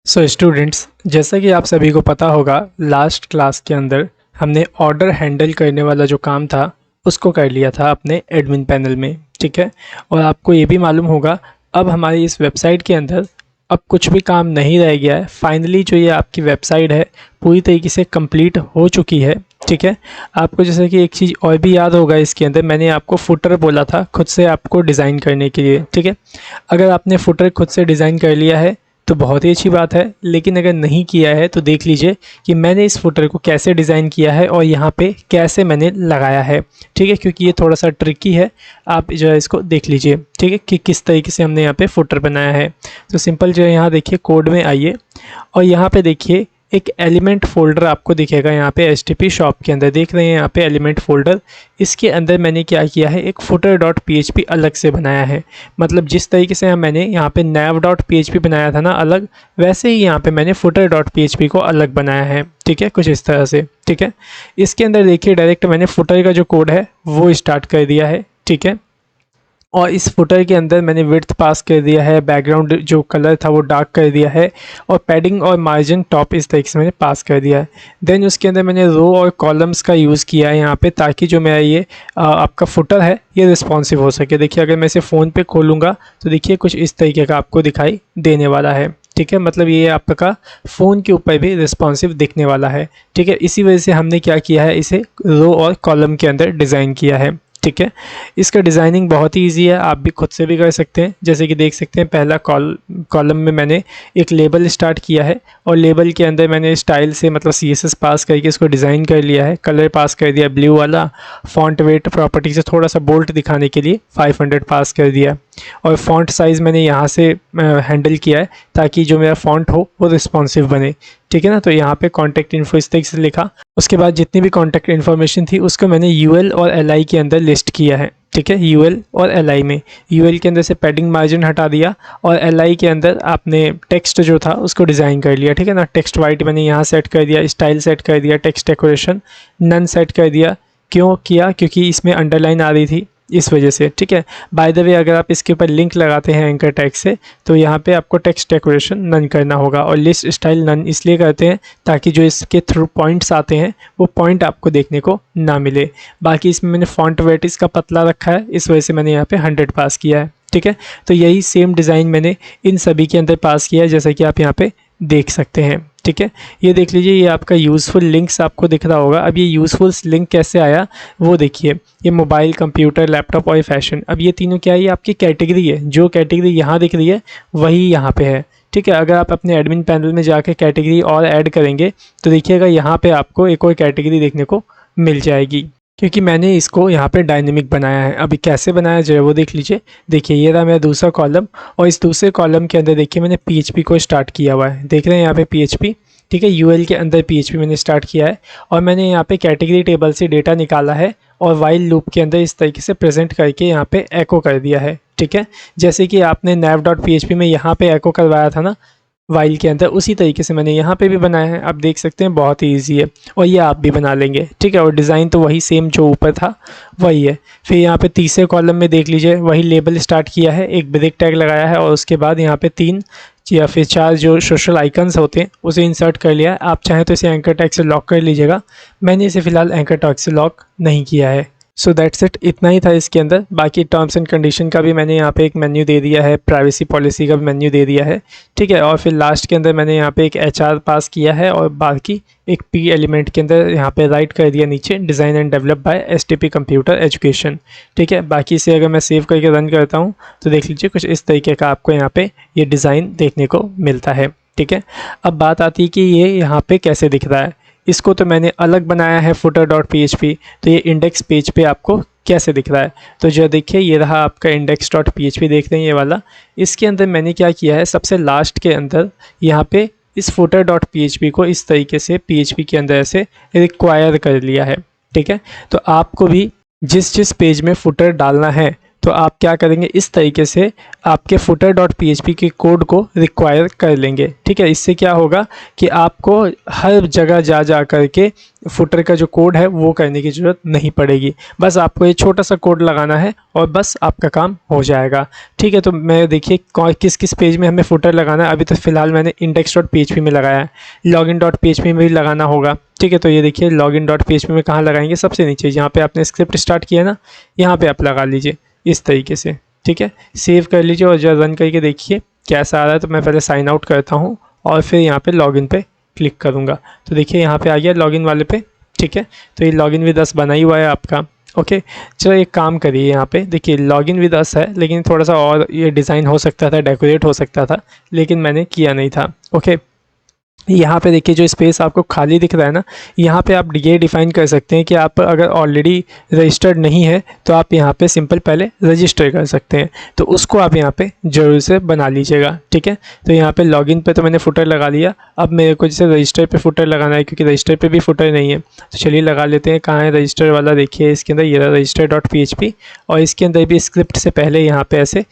So students, जैसा कि आप सभी को पता होगा, लास्ट क्लास के अंदर हमने ऑर्डर हैंडल करने वाला जो काम था उसको कर लिया था अपने एडमिन पैनल में। ठीक है। और आपको ये भी मालूम होगा अब हमारी इस वेबसाइट के अंदर अब कुछ भी काम नहीं रह गया है। फाइनली जो ये आपकी वेबसाइट है पूरी तरीके से कंप्लीट हो चुकी है। ठीक है। आपको जैसे कि एक चीज़ और भी याद होगा, इसके अंदर मैंने आपको फुटर बोला था खुद से आपको डिज़ाइन करने के लिए। ठीक है। अगर आपने फुटर खुद से डिज़ाइन कर लिया है तो बहुत ही अच्छी बात है, लेकिन अगर नहीं किया है तो देख लीजिए कि मैंने इस फुटर को कैसे डिज़ाइन किया है और यहाँ पे कैसे मैंने लगाया है। ठीक है, क्योंकि ये थोड़ा सा ट्रिकी है। आप जो है इसको देख लीजिए, ठीक है, कि किस तरीके से हमने यहाँ पे फुटर बनाया है। तो सिंपल जो है, यहाँ देखिए कोड में आइए और यहाँ पे देखिए एक एलिमेंट फ़ोल्डर आपको दिखेगा यहाँ पे HTTP शॉप के अंदर। देख रहे हैं यहाँ पे एलिमेंट फ़ोल्डर, इसके अंदर मैंने क्या किया है, एक फुटर डॉट PHP अलग से बनाया है। मतलब जिस तरीके से मैंने यहाँ पे nav डॉट PHP बनाया था ना अलग, वैसे ही यहाँ पे मैंने फुटर डॉट PHP को अलग बनाया है। ठीक है, कुछ इस तरह से। ठीक है, इसके अंदर देखिए डायरेक्ट मैंने फुटर का जो कोड है वो स्टार्ट कर दिया है। ठीक है, और इस फुटर के अंदर मैंने विड्थ पास कर दिया है, बैकग्राउंड जो कलर था वो डार्क कर दिया है, और पैडिंग और मार्जिन टॉप इस तरीके से मैंने पास कर दिया है। देन उसके अंदर मैंने रो और कॉलम्स का यूज़ किया है यहाँ पे, ताकि जो मेरा ये आपका फुटर है ये रिस्पॉन्सिव हो सके। देखिए अगर मैं इसे फ़ोन पे खोलूँगा तो देखिए कुछ इस तरीके का आपको दिखाई देने वाला है। ठीक है, मतलब ये आपका फ़ोन के ऊपर भी रिस्पॉन्सिव दिखने वाला है। ठीक है, इसी वजह से हमने क्या किया है, इसे रो और कॉलम के अंदर डिज़ाइन किया है। ठीक है, इसका डिज़ाइनिंग बहुत ही ईजी है, आप भी खुद से भी कर सकते हैं। जैसे कि देख सकते हैं पहला कॉलम में मैंने एक लेबल स्टार्ट किया है और लेबल के अंदर मैंने स्टाइल से मतलब CSS पास करके इसको डिज़ाइन कर लिया है। कलर पास कर दिया ब्लू वाला, फॉन्ट वेट प्रॉपर्टी से थोड़ा सा बोल्ट दिखाने के लिए 500 पास कर दिया, और फॉन्ट साइज़ मैंने यहाँ से हैंडल किया है ताकि जो मेरा फॉन्ट हो वो रिस्पॉन्सिव बने। ठीक है ना, तो यहाँ पे कॉन्टैक्ट इन्फो इस तरीके से लिखा। उसके बाद जितनी भी कॉन्टैक्ट इन्फॉर्मेशन थी उसको मैंने UL और LI के अंदर लिस्ट किया है। ठीक है, UL और LI में UL के अंदर से पैडिंग मार्जिन हटा दिया और LI के अंदर आपने टेक्स्ट जो था उसको डिज़ाइन कर लिया। ठीक है ना, टेक्स्ट वाइट मैंने यहाँ सेट कर दिया, स्टाइल सेट कर दिया, टेक्स्ट डेकोरेशन नन सेट कर दिया। क्यों किया, क्योंकि इसमें अंडरलाइन आ रही थी इस वजह से। ठीक है, बाय द वे अगर आप इसके ऊपर लिंक लगाते हैं एंकर टैग से तो यहाँ पे आपको टेक्स्ट डेकोरेशन नन करना होगा, और लिस्ट स्टाइल नन इसलिए करते हैं ताकि जो इसके थ्रू पॉइंट्स आते हैं वो पॉइंट आपको देखने को ना मिले। बाकी इसमें मैंने फॉन्ट वेट इसका पतला रखा है, इस वजह से मैंने यहाँ पे 100 पास किया है। ठीक है, तो यही सेम डिज़ाइन मैंने इन सभी के अंदर पास किया है, जैसा कि आप यहाँ पे देख सकते हैं। ठीक है, ये देख लीजिए, ये आपका यूज़फुल लिंक्स आपको दिख रहा होगा। अब ये यूज़फुल लिंक कैसे आया वो देखिए, ये मोबाइल, कंप्यूटर, लैपटॉप और फैशन। अब ये तीनों क्या है, ये आपकी कैटेगरी है। जो कैटेगरी यहाँ दिख रही है वही यहाँ पे है। ठीक है, अगर आप अपने एडमिन पैनल में जाके कैटेगरी और ऐड करेंगे तो देखिएगा यहाँ पे आपको एक और कैटेगरी देखने को मिल जाएगी, क्योंकि मैंने इसको यहाँ पे डायनेमिक बनाया है। अभी कैसे बनाया जाए वो देख लीजिए। देखिए ये रहा मेरा दूसरा कॉलम, और इस दूसरे कॉलम के अंदर देखिए मैंने PHP को स्टार्ट किया हुआ है। देख रहे हैं यहाँ पे PHP। ठीक है, UL के अंदर PHP मैंने स्टार्ट किया है, और मैंने यहाँ पे कैटेगरी टेबल से डेटा निकाला है और वाइल लूप के अंदर इस तरीके से प्रेजेंट करके यहाँ पे एको कर दिया है। ठीक है, जैसे कि आपने nav डॉट PHP में यहाँ पे एको करवाया था ना वाइल के अंदर, उसी तरीके से मैंने यहाँ पे भी बनाया है। आप देख सकते हैं बहुत ही ईजी है, और ये आप भी बना लेंगे। ठीक है, और डिज़ाइन तो वही सेम जो ऊपर था वही है। फिर यहाँ पे तीसरे कॉलम में देख लीजिए वही लेबल स्टार्ट किया है, एक ब्रेक टैग लगाया है, और उसके बाद यहाँ पे 3 या फिर 4 जो सोशल आइकन्स होते हैं उसे इंसर्ट कर लिया है। आप चाहें तो इसे एंकर टैग से लॉक कर लीजिएगा, मैंने इसे फ़िलहाल एंकर टैग से लॉक नहीं किया है। सो दैट्स इट, इतना ही था इसके अंदर। बाकी टर्म्स एंड कंडीशन का भी मैंने यहाँ पे एक मेन्यू दे दिया है, प्राइवेसी पॉलिसी का भी मेन्यू दे दिया है। ठीक है, और फिर लास्ट के अंदर मैंने यहाँ पे एक HR पास किया है, और बाकी एक P एलिमेंट के अंदर यहाँ पे राइट कर दिया नीचे, design and develop by STP computer education. ठीक है, बाकी इसे अगर मैं सेव करके रन करता हूँ तो देख लीजिए कुछ इस तरीके का आपको यहाँ पे ये डिज़ाइन देखने को मिलता है। ठीक है, अब बात आती है कि ये यहाँ पे कैसे दिख रहा है। इसको तो मैंने अलग बनाया है फुटर डॉट PHP, तो ये इंडेक्स पेज पे आपको कैसे दिख रहा है। तो जो देखिए ये रहा आपका इंडेक्स डॉट PHP, देख रहे हैं ये वाला। इसके अंदर मैंने क्या किया है, सबसे लास्ट के अंदर यहाँ पे इस फुटर डॉट PHP को इस तरीके से PHP के अंदर ऐसे रिक्वायर कर लिया है। ठीक है, तो आपको भी जिस जिस पेज में फुटर डालना है तो तो आप क्या करेंगे, इस तरीके से आपके फुटर डॉट php के कोड को रिक्वायर कर लेंगे। ठीक है, इससे क्या होगा कि आपको हर जगह जा जा करके फुटर का जो कोड है वो करने की ज़रूरत नहीं पड़ेगी। बस आपको ये छोटा सा कोड लगाना है और बस आपका काम हो जाएगा। ठीक है, तो मैं देखिए किस किस पेज में हमें फुटर लगाना है। अभी तो फ़िलहाल मैंने इंडेक्स डॉट php में लगाया है, लॉगिन डॉट php में भी लगाना होगा। ठीक है, तो ये देखिए लॉगिन डॉट php में कहाँ लगाएंगे, सबसे नीचे जहाँ पे आपने स्क्रिप्ट स्टार्ट किया ना, यहाँ पे आप लगा लीजिए इस तरीके से। ठीक है, सेव कर लीजिए और जब रन करके देखिए कैसा आ रहा है। तो मैं पहले साइन आउट करता हूँ और फिर यहाँ पे लॉगिन पे क्लिक करूँगा। तो देखिए यहाँ पे आ गया लॉगिन वाले पे। ठीक है, तो ये लॉगिन विद अस बना ही हुआ है आपका। ओके, चलो एक काम करिए, यहाँ पे देखिए लॉगिन विद अस है, लेकिन थोड़ा सा और ये डिज़ाइन हो सकता था, डेकोरेट हो सकता था, लेकिन मैंने किया नहीं था। ओके, यहाँ पे देखिए जो स्पेस आपको खाली दिख रहा है ना, यहाँ पे आप ये डिफ़ाइन कर सकते हैं कि आप अगर ऑलरेडी रजिस्टर्ड नहीं है तो आप यहाँ पे सिंपल पहले रजिस्टर कर सकते हैं। तो उसको आप यहाँ पे ज़रूर से बना लीजिएगा। ठीक है, तो यहाँ पे लॉगिन पे तो मैंने फुटर लगा लिया। अब मेरे को जैसे रजिस्टर पे फुटर लगाना है, क्योंकि रजिस्टर पे भी फुटर नहीं है, तो चलिए लगा लेते हैं। कहाँ है रजिस्टर वाला, देखिए इसके अंदर ये रजिस्टर डॉट php, और इसके अंदर भी स्क्रिप्ट से पहले यहाँ पे ऐसे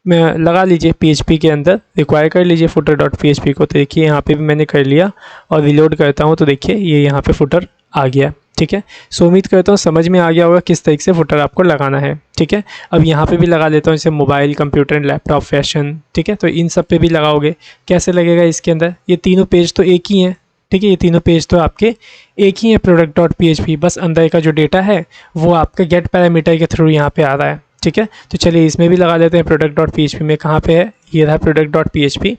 में लगा लीजिए php के अंदर रिक्वायर कर लीजिए फुटर डॉट php को। तो देखिए यहाँ पे भी मैंने कर लिया और रिलोड करता हूँ तो देखिए ये यहाँ पे फुटर आ गया। ठीक है, सो उम्मीद करता हूँ समझ में आ गया होगा किस तरीके से फुटर आपको लगाना है। ठीक है, अब यहाँ पे भी लगा लेता हूँ जैसे mobile, computer and laptop, fashion. ठीक है, तो इन सब पे भी लगाओगे, कैसे लगेगा इसके अंदर, ये तीनों पेज तो एक ही हैं। ठीक है, ये तीनों पेज तो आपके एक ही है प्रोडक्ट डॉट php, बस अंदर का जो डेटा है वो आपके गेट पैरामीटर के थ्रू यहाँ पे आ रहा है। ठीक है, तो चलिए इसमें भी लगा लेते हैं प्रोडक्ट डॉट php में। कहाँ पे है, ये रहा प्रोडक्ट डॉट php,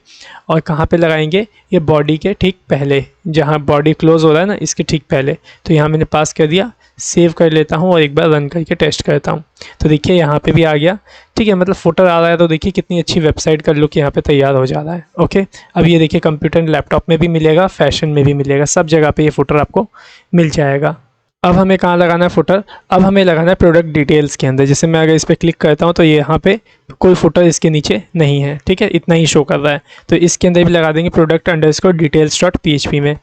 और कहाँ पे लगाएंगे, ये बॉडी के ठीक पहले, जहाँ बॉडी क्लोज हो रहा है ना, इसके ठीक पहले। तो यहाँ मैंने पास कर दिया, सेव कर लेता हूँ और एक बार रन करके टेस्ट करता हूँ। तो देखिए यहाँ पे भी आ गया। ठीक है, मतलब फुटर आ रहा है, तो देखिए कितनी अच्छी वेबसाइट का लुक यहाँ पे तैयार हो जा रहा है। ओके, अब ये देखिए कंप्यूटर लैपटॉप में भी मिलेगा, फैशन में भी मिलेगा, सब जगह पे ये फुटर आपको मिल जाएगा। अब हमें कहाँ लगाना है फुटर, अब हमें लगाना है प्रोडक्ट डिटेल्स के अंदर। जैसे मैं अगर इस पर क्लिक करता हूँ तो ये यहाँ पे कोई फुटर इसके नीचे नहीं है। ठीक है, इतना ही शो कर रहा है, तो इसके अंदर भी लगा देंगे product underscore details dot php में।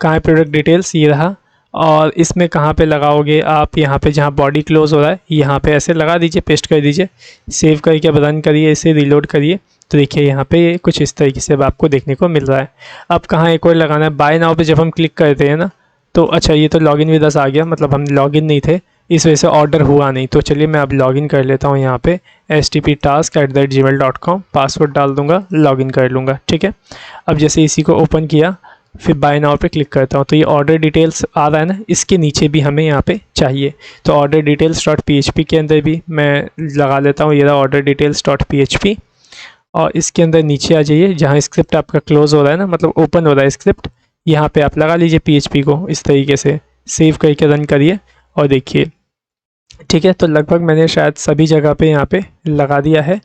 कहाँ है प्रोडक्ट डिटेल्स, ये रहा। और इसमें कहाँ पे लगाओगे आप, यहाँ पे जहाँ बॉडी क्लोज हो रहा है यहाँ पे ऐसे लगा दीजिए, पेस्ट कर दीजिए, सेव करके अब रन करिए, इसे रिलोड करिए। तो देखिए यहाँ पे कुछ इस तरीके से अब आपको देखने को मिल रहा है। अब कहाँ एक और लगाना है, बाय नाउ पे जब हम क्लिक करते हैं ना, तो अच्छा ये तो लॉगिन विद अस आ गया, मतलब हम लॉगिन नहीं थे, इस वजह से ऑर्डर हुआ नहीं। तो चलिए मैं अब लॉगिन कर लेता हूँ यहाँ पे stptask@gmail.com, पासवर्ड डाल दूँगा, लॉगिन कर लूँगा। ठीक है, अब जैसे इसी को ओपन किया, फिर बाय नाउ पे क्लिक करता हूँ, तो ये ऑर्डर डिटेल्स आ रहा है ना, इसके नीचे भी हमें यहाँ पे चाहिए। तो ऑर्डर डिटेल्स डॉट php के अंदर भी मैं लगा लेता हूँ, ये रहा ऑर्डर डिटेल्स डॉट php, और इसके अंदर नीचे आ जाइए जहाँ स्क्रिप्ट आपका क्लोज हो रहा है ना, मतलब ओपन हो रहा है स्क्रिप्ट, यहाँ पे आप लगा लीजिए php को इस तरीके से, सेव करके रन करिए और देखिए। ठीक है, तो लगभग मैंने शायद सभी जगह पे यहाँ पे लगा दिया है।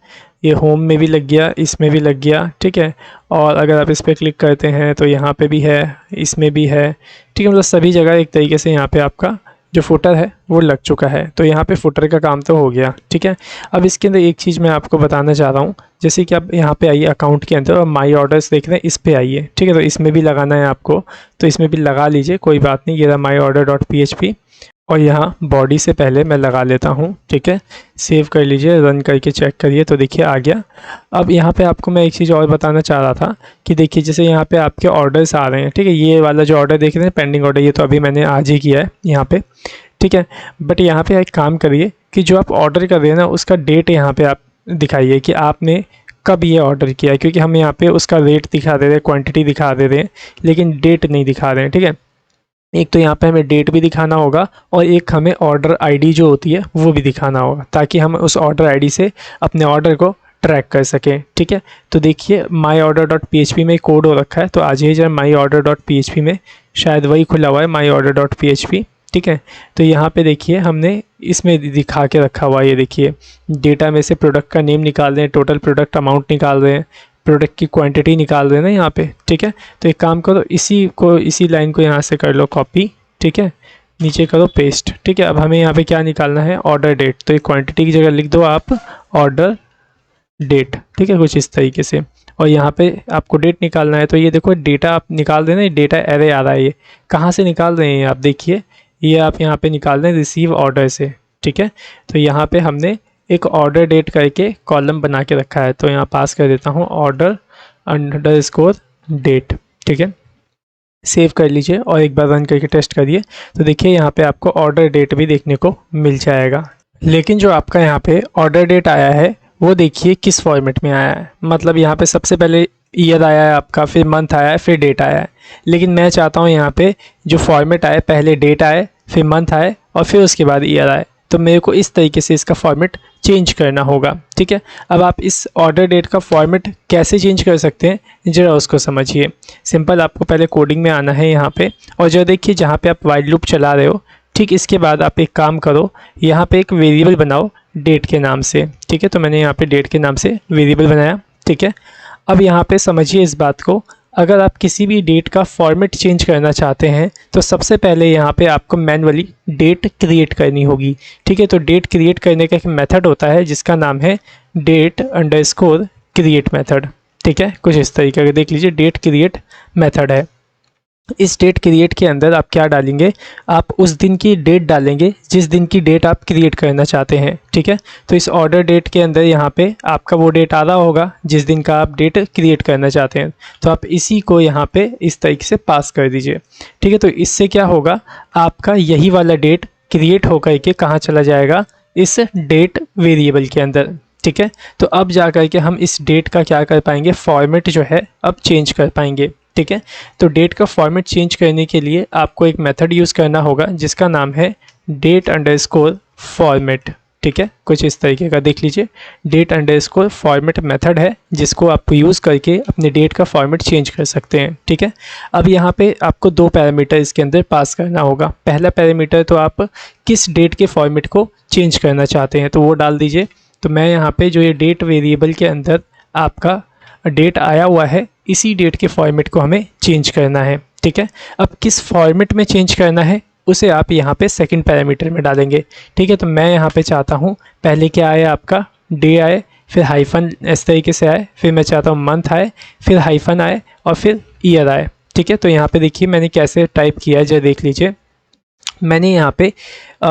ये होम में भी लग गया, इसमें भी लग गया। ठीक है, और अगर आप इस पर क्लिक करते हैं तो यहाँ पे भी है, इसमें भी है। ठीक है, मतलब सभी जगह एक तरीके से यहाँ पे आपका जो फुटर है वो लग चुका है। तो यहाँ पे फुटर का काम तो हो गया। ठीक है, अब इसके अंदर एक चीज़ मैं आपको बताना चाह रहा हूँ, जैसे कि आप यहाँ पे आइए अकाउंट के अंदर और माई ऑर्डर्स देख रहे हैं, इस पे आइए। ठीक है, तो इसमें भी लगाना है आपको, तो इसमें भी लगा लीजिए, कोई बात नहीं। ये रहा माई ऑर्डर डॉट php, और यहाँ बॉडी से पहले मैं लगा लेता हूँ। ठीक है, सेव कर लीजिए, रन करके चेक करिए, तो देखिए आ गया। अब यहाँ पे आपको मैं एक चीज़ और बताना चाह रहा था कि देखिए जैसे यहाँ पे आपके ऑर्डर्स आ रहे हैं। ठीक है, ये वाला जो ऑर्डर देख रहे हैं पेंडिंग ऑर्डर, ये तो अभी मैंने आज ही किया है यहाँ पे। ठीक है, बट यहाँ पे एक काम करिए कि जो आप ऑर्डर कर रहे हैं ना, उसका डेट यहाँ पे आप दिखाइए कि आपने कब ये ऑर्डर किया है, क्योंकि हम यहाँ पे उसका रेट दिखा दे रहे हैं, क्वांटिटी दिखा दे रहे हैं, लेकिन डेट नहीं दिखा रहे हैं। ठीक है, एक तो यहाँ पे हमें डेट भी दिखाना होगा और एक हमें ऑर्डर आईडी जो होती है वो भी दिखाना होगा, ताकि हम उस ऑर्डर आईडी से अपने ऑर्डर को ट्रैक कर सकें। ठीक है, तो देखिए माई ऑर्डर डॉट php में कोड हो रखा है, तो आ जाइए जरा माई ऑर्डर डॉट php में, शायद वही खुला हुआ है माई ऑर्डर डॉट php। ठीक है, तो यहाँ पे देखिए हमने इसमें दिखा के रखा हुआ है, ये देखिए डेटा में से प्रोडक्ट का नेम निकाल रहे हैं, टोटल प्रोडक्ट अमाउंट निकाल रहे हैं, प्रोडक्ट की क्वांटिटी निकाल रहे हैं ना यहाँ पे। ठीक है, तो एक काम करो, इसी लाइन को यहाँ से कर लो कॉपी। ठीक है, नीचे करो पेस्ट। ठीक है, अब हमें यहाँ पे क्या निकालना है, ऑर्डर डेट। तो एक क्वांटिटी की जगह लिख दो आप ऑर्डर डेट। ठीक है, कुछ इस तरीके से, और यहाँ पे आपको डेट निकालना है। तो ये देखो डेटा आप निकाल देना, डेटा एरे आ रहा है, ये कहाँ से निकाल रहे हैं आप देखिए, ये आप यहाँ पे निकाल रहे हैं रिसीव ऑर्डर से। ठीक है, तो यहाँ पे हमने एक ऑर्डर डेट करके कॉलम बना के रखा है, तो यहाँ पास कर देता हूँ ऑर्डर अंडरस्कोर डेट। ठीक है, सेव कर लीजिए और एक बार रन करके टेस्ट करिए, तो देखिए यहाँ पे आपको ऑर्डर डेट भी देखने को मिल जाएगा। लेकिन जो आपका यहाँ पे ऑर्डर डेट आया है वो देखिए किस फॉर्मेट में आया है। मतलब यहाँ पे सबसे पहले ईयर आया है आपका, फिर मंथ आया है, फिर डेट आया है। लेकिन मैं चाहता हूँ यहाँ पे जो फॉर्मेट आए, पहले डेट आए, फिर मंथ आए और फिर उसके बाद ईयर आए। तो मेरे को इस तरीके से इसका फॉर्मेट चेंज करना होगा। ठीक है, अब आप इस ऑर्डर डेट का फॉर्मेट कैसे चेंज कर सकते हैं ज़रा उसको समझिए। सिंपल, आपको पहले कोडिंग में आना है यहाँ पे, और जो देखिए जहाँ पे आप वाइल लूप चला रहे हो, ठीक इसके बाद आप एक काम करो, यहाँ पे एक वेरिएबल बनाओ डेट के नाम से। ठीक है, तो मैंने यहाँ पे डेट के नाम से वेरिएबल बनाया। ठीक है, अब यहाँ पे समझिए इस बात को, अगर आप किसी भी डेट का फॉर्मेट चेंज करना चाहते हैं तो सबसे पहले यहाँ पे आपको मैन्युअली डेट क्रिएट करनी होगी। ठीक है, तो डेट क्रिएट करने का एक मेथड होता है जिसका नाम है डेट अंडरस्कोर क्रिएट मेथड। ठीक है, कुछ इस तरीके का देख लीजिए, डेट क्रिएट मेथड है। इस डेट क्रिएट के अंदर आप क्या डालेंगे, आप उस दिन की डेट डालेंगे जिस दिन की डेट आप क्रिएट करना चाहते हैं। ठीक है, तो इस ऑर्डर डेट के अंदर यहाँ पे आपका वो डेट आ रहा होगा जिस दिन का आप डेट क्रिएट करना चाहते हैं, तो आप इसी को यहाँ पे इस तरीके से पास कर दीजिए। ठीक है, तो इससे क्या होगा, आपका यही वाला डेट क्रिएट होकर के कहाँ चला जाएगा, इस डेट वेरिएबल के अंदर। ठीक है, तो अब जा कर के हम इस डेट का क्या कर पाएंगे, फॉर्मेट जो है अब चेंज कर पाएंगे। ठीक है, तो डेट का फॉर्मेट चेंज करने के लिए आपको एक मेथड यूज़ करना होगा जिसका नाम है डेट अंडरस्कोर फॉर्मेट। ठीक है, कुछ इस तरीके का देख लीजिए, डेट अंडरस्कोर फॉर्मेट मेथड है जिसको आप यूज़ करके अपने डेट का फॉर्मेट चेंज कर सकते हैं। ठीक है, अब यहाँ पे आपको दो पैरामीटर इसके अंदर पास करना होगा। पहला पैरामीटर तो आप किस डेट के फॉर्मेट को चेंज करना चाहते हैं तो वो डाल दीजिए। तो मैं यहाँ पे जो ये डेट वेरिएबल के अंदर आपका डेट आया हुआ है, इसी डेट के फॉर्मेट को हमें चेंज करना है। ठीक है, अब किस फॉर्मेट में चेंज करना है उसे आप यहाँ पे सेकंड पैरामीटर में डालेंगे। ठीक है, तो मैं यहाँ पे चाहता हूँ पहले क्या आए, आपका डे आए, फिर हाइफन इस तरीके से आए, फिर मैं चाहता हूँ मंथ आए, फिर हाइफन आए और फिर ईयर आए। ठीक है, तो यहाँ पे देखिए मैंने कैसे टाइप किया है, जरा देख लीजिए। मैंने यहाँ पे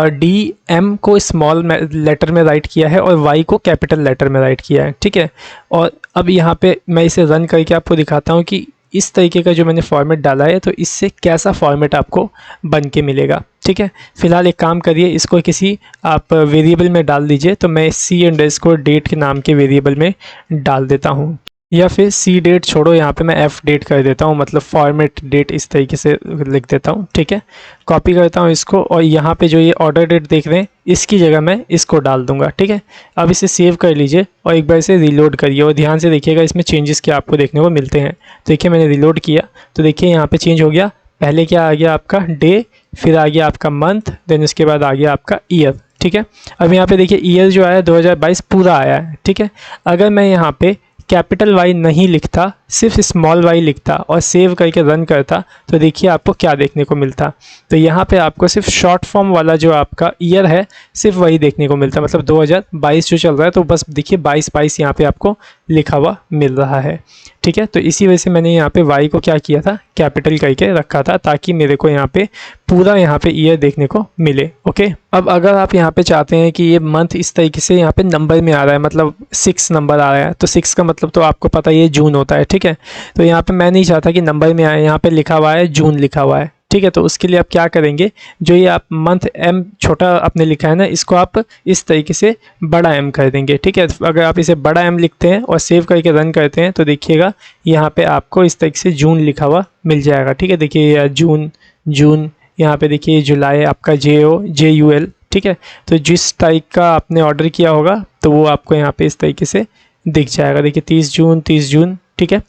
डी एम को स्मॉल लेटर में राइट किया है और वाई को कैपिटल लेटर में राइट किया है। ठीक है, और अब यहाँ पे मैं इसे रन करके आपको दिखाता हूँ कि इस तरीके का जो मैंने फॉर्मेट डाला है तो इससे कैसा फॉर्मेट आपको बन के मिलेगा। ठीक है, फिलहाल एक काम करिए, इसको किसी आप वेरिएबल में डाल दीजिए। तो मैं सी अंडरस्कोर डेट के नाम के वेरिएबल में डाल देता हूँ, या फिर सी डेट छोड़ो, यहाँ पे मैं एफ डेट कर देता हूँ, मतलब फॉर्मेट डेट इस तरीके से लिख देता हूँ। ठीक है, कॉपी करता हूँ इसको और यहाँ पे जो ये ऑर्डर डेट देख रहे हैं इसकी जगह मैं इसको डाल दूंगा। ठीक है, अब इसे सेव कर लीजिए और एक बार इसे रिलोड करिए और ध्यान से देखिएगा इसमें चेंजेस क्या आपको देखने को मिलते हैं। देखिए मैंने रिलोड किया तो देखिए यहाँ पे चेंज हो गया, पहले क्या आ गया आपका डे, फिर आ गया आपका मंथ, देन उसके बाद आ गया आपका ईयर। ठीक है, अब यहाँ पे देखिए ईयर जो आया 2022 पूरा आया है। ठीक है, अगर मैं यहाँ पे कैपिटल वाई नहीं लिखता, सिर्फ स्मॉल वाई लिखता और सेव करके रन करता तो देखिए आपको क्या देखने को मिलता। तो यहाँ पे आपको सिर्फ शॉर्ट फॉर्म वाला जो आपका ईयर है सिर्फ वही देखने को मिलता, मतलब 2022 जो चल रहा है तो बस देखिए 22 यहाँ पे आपको लिखा हुआ मिल रहा है। ठीक है, तो इसी वजह से मैंने यहाँ पे वाई को क्या किया था, कैपिटल करके रखा था ताकि मेरे को यहाँ पे पूरा यहाँ पे ईयर देखने को मिले। ओके, अब अगर आप यहाँ पे चाहते हैं कि ये मंथ इस तरीके से यहाँ पे नंबर में आ रहा है, मतलब 6 नंबर आ रहा है, तो 6 का मतलब तो आपको पता है ये जून होता है। ठीक है, तो यहाँ पे मैं नहीं चाहता कि नंबर में आए, यहाँ पे लिखा हुआ है जून लिखा हुआ है। ठीक है, तो उसके लिए आप क्या करेंगे, जो ये आप मंथ एम छोटा आपने लिखा है ना, इसको आप इस तरीके से बड़ा एम कर देंगे। ठीक है, अगर आप इसे बड़ा एम लिखते हैं और सेव करके रन करते हैं तो देखिएगा यहाँ पे आपको इस तरीके से जून लिखा हुआ मिल जाएगा। ठीक है, देखिए जून, यहाँ पे देखिए जुलाई आपका JUL। ठीक है, तो जिस तारीख का आपने ऑर्डर किया होगा तो वो आपको यहाँ पे इस तरीके से दिख जाएगा। देखिए 30 जून। ठीक है,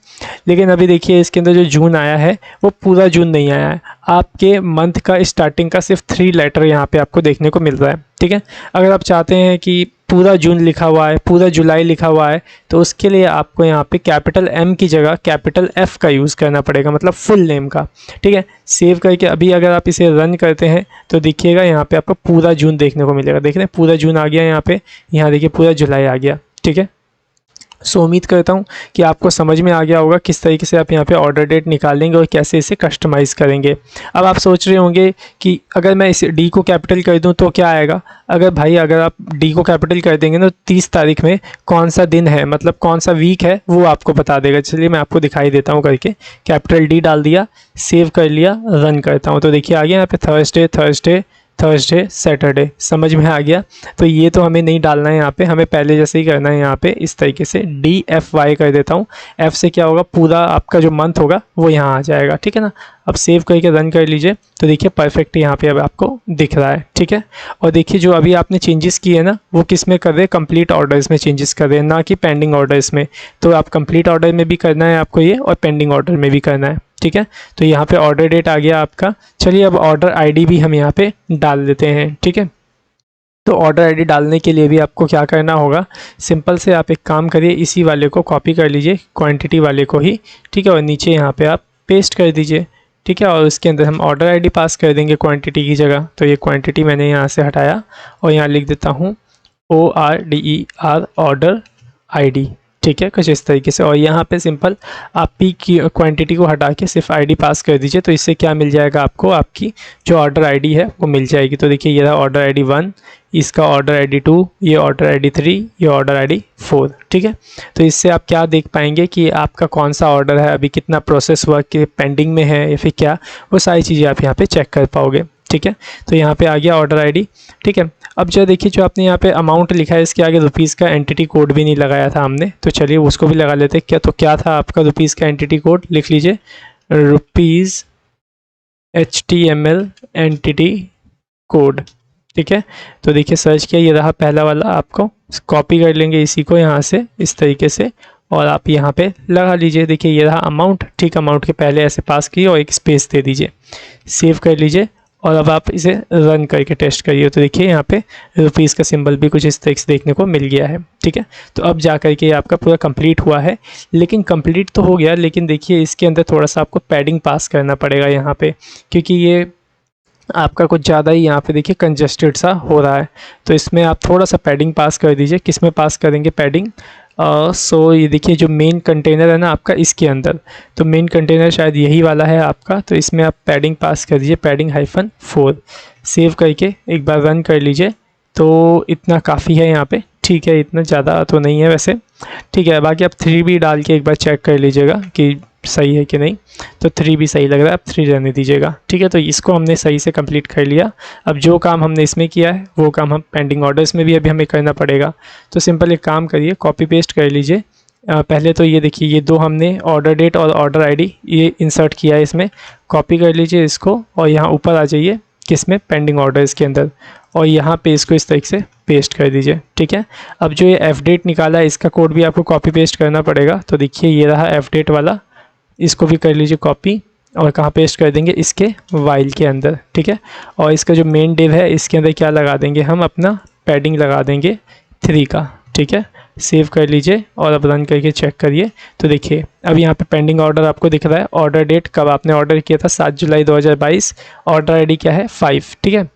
लेकिन अभी देखिए इसके अंदर जो जून आया है वो पूरा जून नहीं आया है, आपके मंथ का स्टार्टिंग का सिर्फ 3 लेटर यहाँ पे आपको देखने को मिल रहा है। ठीक है, अगर आप चाहते हैं कि पूरा जून लिखा हुआ है, पूरा जुलाई लिखा हुआ है, तो उसके लिए आपको यहाँ पे कैपिटल M की जगह कैपिटल F का यूज़ करना पड़ेगा, मतलब फुल नेम का। ठीक है, सेव करके अभी अगर आप इसे रन करते हैं तो देखिएगा यहाँ पे आपको पूरा जून देखने को मिलेगा। देख रहे हैं पूरा जून आ गया यहाँ पे, यहाँ देखिए पूरा जुलाई आ गया। ठीक है, सो उम्मीद करता हूँ कि आपको समझ में आ गया होगा किस तरीके से आप यहाँ पे ऑर्डर डेट निकालेंगे और कैसे इसे कस्टमाइज़ करेंगे। अब आप सोच रहे होंगे कि अगर मैं इसे डी को कैपिटल कर दूँ तो क्या आएगा। अगर आप डी को कैपिटल कर देंगे ना, 30 तारीख में कौन सा दिन है, मतलब कौन सा वीक है, वो आपको बता देगा। चलिए मैं आपको दिखाई देता हूँ करके। कैपिटल डी डाल दिया, सेव कर लिया, रन करता हूँ तो देखिए आ गया यहाँ पे थर्सडे सैटरडे, समझ में आ गया। तो ये तो हमें नहीं डालना है यहाँ पे, हमें पहले जैसे ही करना है यहाँ पे इस तरीके से DFY कर देता हूँ। F से क्या होगा, पूरा आपका जो मंथ होगा वो यहाँ आ जाएगा, ठीक है ना। अब सेव करके रन कर लीजिए तो देखिए परफेक्ट यहाँ पे अब आपको दिख रहा है, ठीक है। और देखिए जो अभी आपने चेंजेस किए हैं ना, वो किस में कर रहे हैं, कंप्लीट ऑर्डर्स में चेंजेस कर रहे हैं, ना कि पेंडिंग ऑर्डर्स में। तो आप कंप्लीट ऑर्डर में भी करना है आपको ये, और पेंडिंग ऑर्डर में भी करना है, ठीक है। तो यहाँ पे ऑर्डर डेट आ गया आपका। चलिए अब ऑर्डर आईडी भी हम यहाँ पे डाल देते हैं, ठीक है। तो ऑर्डर आईडी डालने के लिए भी आपको क्या करना होगा, सिंपल से आप एक काम करिए, इसी वाले को कॉपी कर लीजिए, क्वांटिटी वाले को ही, ठीक है। और नीचे यहाँ पे आप पेस्ट कर दीजिए, ठीक है। और उसके अंदर हम ऑर्डर आईडी पास कर देंगे क्वांटिटी की जगह। तो ये क्वांटिटी मैंने यहाँ से हटाया और यहाँ लिख देता हूँ ORDER ऑर्डर आईडी, ठीक है, कुछ इस तरीके से। और यहाँ पे सिंपल आप पी की क्वांटिटी को हटा के सिर्फ आईडी पास कर दीजिए। तो इससे क्या मिल जाएगा आपको, आपकी जो ऑर्डर आईडी है वो मिल जाएगी। तो देखिए ये रहा ऑर्डर आईडी 1, इसका ऑर्डर आईडी 2, ये ऑर्डर आईडी 3, ये ऑर्डर आईडी 4, ठीक है। तो इससे आप क्या देख पाएंगे कि आपका कौन सा ऑर्डर है, अभी कितना प्रोसेस हुआ, कि पेंडिंग में है या फिर क्या, वो सारी चीज़ें आप यहाँ पे चेक कर पाओगे, ठीक है। तो यहाँ पे आ गया ऑर्डर आईडी, ठीक है। अब जो देखिए जो आपने यहाँ पे अमाउंट लिखा है, इसके आगे रुपीज़ का एंटिटी कोड भी नहीं लगाया था हमने, तो चलिए उसको भी लगा लेते हैं। क्या था आपका रुपीज़ का एंटिटी कोड, लिख लीजिए रुपीज़ HTML एंटिटी कोड, ठीक है। तो देखिए सर्च किया, ये रहा पहला वाला, आपको कॉपी कर लेंगे इसी को यहाँ से इस तरीके से, और आप यहाँ पे लगा लीजिए। देखिए ये रहा अमाउंट, ठीक, अमाउंट के पहले ऐसे पास किए और एक स्पेस दे दीजिए, सेव कर लीजिए। और अब आप इसे रन करके टेस्ट करिए तो देखिए यहाँ पे रुपीज़ का सिंबल भी कुछ इस तरीके से देखने को मिल गया है, ठीक है। तो अब जा कर के ये आपका पूरा कंप्लीट हुआ है। लेकिन कंप्लीट तो हो गया, लेकिन देखिए इसके अंदर थोड़ा सा आपको पैडिंग पास करना पड़ेगा यहाँ पे, क्योंकि ये आपका कुछ ज़्यादा ही यहाँ पे देखिए कंजस्टेड सा हो रहा है। तो इसमें आप थोड़ा सा पैडिंग पास कर दीजिए। किस में पास करेंगे पैडिंग, सो ये देखिए जो मेन कंटेनर है ना आपका, इसके अंदर, तो मेन कंटेनर शायद यही वाला है आपका, तो इसमें आप पैडिंग पास कर दीजिए, पैडिंग -4, सेव करके एक बार रन कर लीजिए। तो इतना काफ़ी है यहाँ पे, ठीक है, इतना ज़्यादा तो नहीं है वैसे, ठीक है। बाकी आप 3 भी डाल के एक बार चेक कर लीजिएगा कि सही है कि नहीं। तो 3 भी सही लग रहा है, आप 3 रहने दीजिएगा, ठीक है। तो इसको हमने सही से कंप्लीट कर लिया। अब जो काम हमने इसमें किया है वो काम हम पेंडिंग ऑर्डर्स में भी अभी हमें करना पड़ेगा। तो सिंपल एक काम करिए, कॉपी पेस्ट कर लीजिए। पहले तो ये देखिए ये दो हमने ऑर्डर डेट और ऑर्डर आईडी ये इंसर्ट किया है इसमें, कॉपी कर लीजिए इसको और यहाँ ऊपर आ जाइए किसमें, पेंडिंग ऑर्डर्स के अंदर, और यहाँ पे इसको इस तरीके से पेस्ट कर दीजिए, ठीक है। अब जो ये एफ डेट निकाला है इसका कोड भी आपको कॉपी पेस्ट करना पड़ेगा। तो देखिए ये रहा एफ डेट वाला, इसको भी कर लीजिए कॉपी, और कहाँ पेस्ट कर देंगे, इसके वाइल के अंदर, ठीक है। और इसका जो मेन डिव है इसके अंदर क्या लगा देंगे, हम अपना पैडिंग लगा देंगे 3 का, ठीक है। सेव कर लीजिए और अब रन करके चेक करिए तो देखिए अब यहाँ पे पेंडिंग ऑर्डर आपको दिख रहा है। ऑर्डर डेट कब आपने ऑर्डर किया था, 7 जुलाई 2022, ऑर्डर आईडी क्या है 5, ठीक है।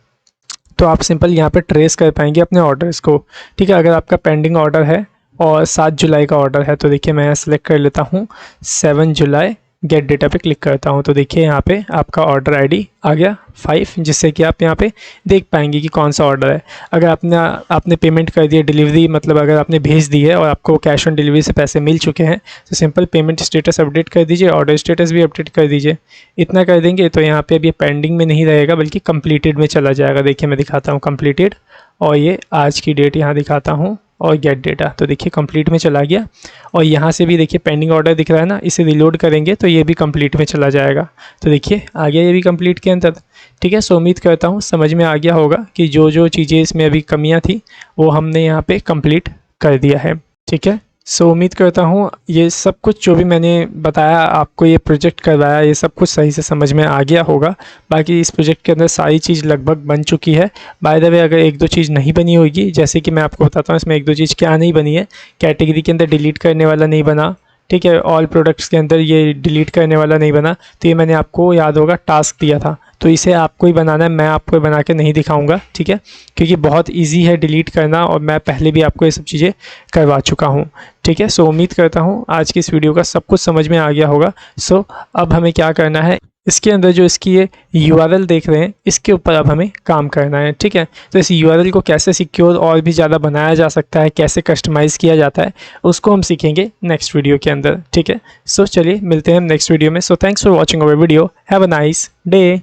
तो आप सिंपल यहाँ पे ट्रेस कर पाएंगे अपने ऑर्डर्स को, ठीक है। अगर आपका पेंडिंग ऑर्डर है और 7 जुलाई का ऑर्डर है तो देखिए मैं यहाँ सेलेक्ट कर लेता हूँ 7 जुलाई, गेट डेटा पे क्लिक करता हूँ तो देखिए यहाँ पे आपका ऑर्डर आईडी आ गया 5, जिससे कि आप यहाँ पे देख पाएंगे कि कौन सा ऑर्डर है। अगर आपने पेमेंट कर दिया, डिलीवरी मतलब अगर आपने भेज दी है और आपको कैश ऑन डिलीवरी से पैसे मिल चुके हैं तो सिंपल पेमेंट स्टेटस अपडेट कर दीजिए, ऑर्डर स्टेटस भी अपडेट कर दीजिए। इतना कर देंगे तो यहाँ पे अब ये पेंडिंग में नहीं रहेगा बल्कि कंप्लीटेड में चला जाएगा। देखिए मैं दिखाता हूँ कंप्लीटेड, और ये आज की डेट यहाँ दिखाता हूँ और गेट डेटा, तो देखिए कंप्लीट में चला गया। और यहाँ से भी देखिए पेंडिंग ऑर्डर दिख रहा है ना, इसे रिलोड करेंगे तो ये भी कंप्लीट में चला जाएगा। तो देखिए आ गया ये भी कंप्लीट के अंदर, ठीक है। सो उम्मीद करता हूँ समझ में आ गया होगा कि जो जो चीज़ें इसमें अभी कमियाँ थी वो हमने यहाँ पे कंप्लीट कर दिया है, ठीक है। सो उम्मीद करता हूँ ये सब कुछ जो भी मैंने बताया आपको, ये प्रोजेक्ट करवाया, ये सब कुछ सही से समझ में आ गया होगा। बाकी इस प्रोजेक्ट के अंदर सारी चीज़ लगभग बन चुकी है। बाय द वे अगर 1-2 चीज़ नहीं बनी होगी, जैसे कि मैं आपको बताता हूँ इसमें 1-2 चीज़ क्या नहीं बनी है, कैटेगरी के अंदर डिलीट करने वाला नहीं बना, ठीक है, ऑल प्रोडक्ट्स के अंदर ये डिलीट करने वाला नहीं बना, तो ये मैंने आपको याद होगा टास्क दिया था, तो इसे आपको ही बनाना है, मैं आपको बना के नहीं दिखाऊंगा, ठीक है, क्योंकि बहुत इजी है डिलीट करना और मैं पहले भी आपको ये सब चीज़ें करवा चुका हूँ, ठीक है। सो उम्मीद करता हूँ आज की इस वीडियो का सब कुछ समझ में आ गया होगा। सो अब हमें क्या करना है, इसके अंदर जो इसकी ये URL देख रहे हैं इसके ऊपर अब हमें काम करना है, ठीक है। तो इस URL को कैसे सिक्योर और भी ज़्यादा बनाया जा सकता है, कैसे कस्टमाइज़ किया जाता है, उसको हम सीखेंगे नेक्स्ट वीडियो के अंदर, ठीक है। सो चलिए मिलते हैं हम नेक्स्ट वीडियो में। So thanks for watching our video, have a nice day.